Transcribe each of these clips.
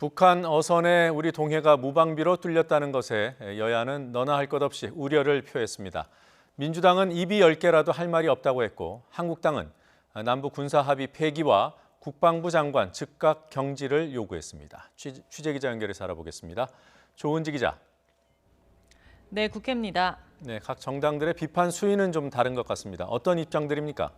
북한 어선에 우리 동해가 무방비로 뚫렸다는 것에 여야는 너나 할 것 없이 우려를 표했습니다. 민주당은 입이 10개라도 할 말이 없다고 했고 한국당은 남북 군사합의 폐기와 국방부 장관 즉각 경질을 요구했습니다. 취재기자 연결해서 알아보겠습니다. 조은지 기자. 네, 국회입니다. 네, 각 정당들의 비판 수위는 좀 다른 것 같습니다. 어떤 입장들입니까?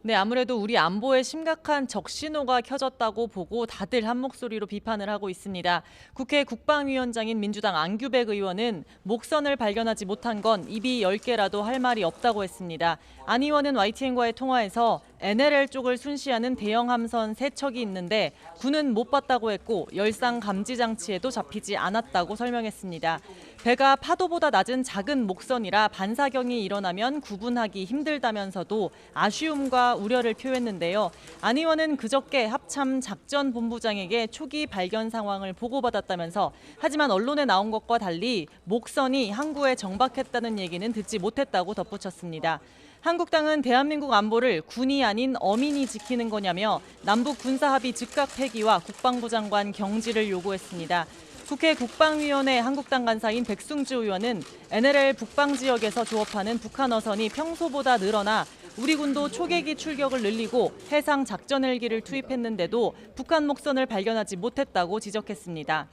네, 아무래도 우리 안보에 심각한 적신호가 켜졌다고 보고 다들 한 목소리로 비판을 하고 있습니다. 국회 국방위원장인 민주당 안규백 의원은 목선을 발견하지 못한 건 입이 10개라도 할 말이 없다고 했습니다. 안 의원은 YTN과의 통화에서 NLL 쪽을 순시하는 대형 함선 3척이 있는데 군은 못 봤다고 했고 열상 감지 장치에도 잡히지 않았다고 설명했습니다. 배가 파도보다 낮은 작은 목선이라 반사경이 일어나면 구분하기 힘들다면서도 아쉬움과 우려를 표했는데요. 안 의원은 그저께 합참 작전본부장에게 초기 발견 상황을 보고받았다면서 하지만 언론에 나온 것과 달리 목선이 항구에 정박했다는 얘기는 듣지 못했다고 덧붙였습니다. 한국당은 대한민국 안보를 군이 아닌 어민이 지키는 거냐며 남북 군사합의 즉각 폐기와 국방부 장관 경질을 요구했습니다. 국회 국방위원회 한국당 간사인 백승주 의원은 NLL 북방 지역에서 조업하는 북한 어선이 평소보다 늘어나 우리 군도 초계기 출격을 늘리고 해상 작전 헬기를 투입했는데도 북한 목선을 발견하지 못했다고 지적했습니다.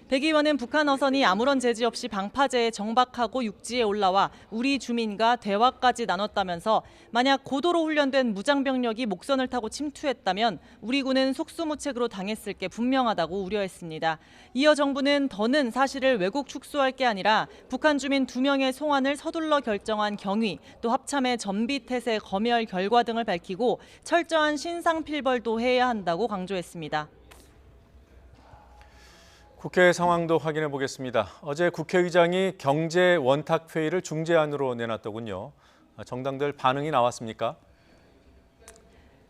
백 의원은 북한 어선이 아무런 제지 없이 방파제에 정박하고 육지에 올라와 우리 주민과 대화까지 나눴다면서 만약 고도로 훈련된 무장병력이 목선을 타고 침투했다면 우리 군은 속수무책으로 당했을 게 분명하다고 우려했습니다. 이어 정부는 더는 사실을 왜곡 축소할 게 아니라 북한 주민 2명의 송환을 서둘러 결정한 경위, 또 합참의 전비태세 검열 결과 등을 밝히고 철저한 신상필벌도 해야 한다고 강조했습니다. 국회 상황도 확인해 보겠습니다. 어제 국회의장이 경제 원탁 회의를 중재안으로 내놨더군요. 정당들 반응이 나왔습니까?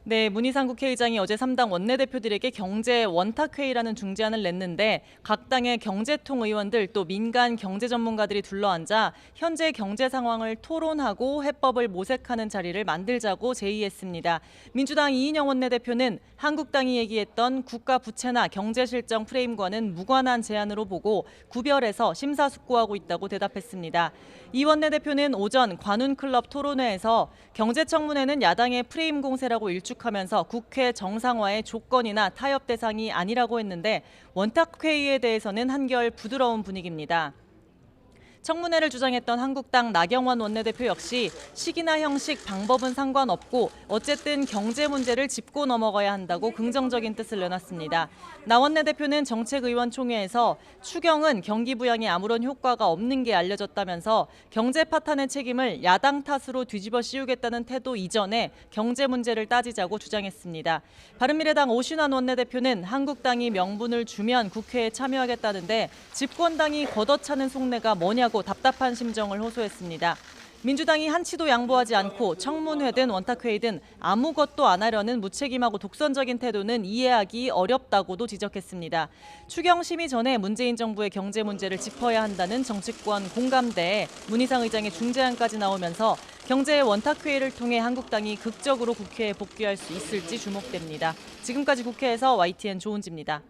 네, 문희상 국회의장이 어제 3당 원내대표들에게 경제 원탁회의라는 중재안을 냈는데 각 당의 경제통 의원들 또 민간 경제 전문가들이 둘러앉아 현재 경제 상황을 토론하고 해법을 모색하는 자리를 만들자고 제의했습니다. 민주당 이인영 원내대표는 한국당이 얘기했던 국가 부채나 경제 실정 프레임과는 무관한 제안으로 보고 구별해서 심사숙고하고 있다고 대답했습니다. 이 원내대표는 오전 관훈클럽 토론회에서 경제청문회는 야당의 프레임 공세라고 일축하면서 국회 정상화의 조건이나 타협 대상이 아니라고 했는데 원탁회의에 대해서는 한결 부드러운 분위기입니다. 청문회를 주장했던 한국당 나경원 원내대표 역시 시기나 형식, 방법은 상관없고 어쨌든 경제 문제를 짚고 넘어가야 한다고 긍정적인 뜻을 내놨습니다. 나 원내대표는 정책의원총회에서 추경은 경기 부양에 아무런 효과가 없는 게 알려졌다면서 경제 파탄의 책임을 야당 탓으로 뒤집어 씌우겠다는 태도 이전에 경제 문제를 따지자고 주장했습니다. 바른미래당 오신환 원내대표는 한국당이 명분을 주면 국회에 참여하겠다는데 집권당이 걷어차는 속내가 뭐냐고 답답한 심정을 호소했습니다. 민주당이 한치도 양보하지 않고 청문회든 원탁회의든 아무것도 안 하려는 무책임하고 독선적인 태도는 이해하기 어렵다고도 지적했습니다. 추경 심의 전에 문재인 정부의 경제 문제를 짚어야 한다는 정치권 공감대에 문희상 의장의 중재안까지 나오면서 경제 원탁회의를 통해 한국당이 극적으로 국회에 복귀할 수 있을지 주목됩니다. 지금까지 국회에서 YTN 조은지입니다.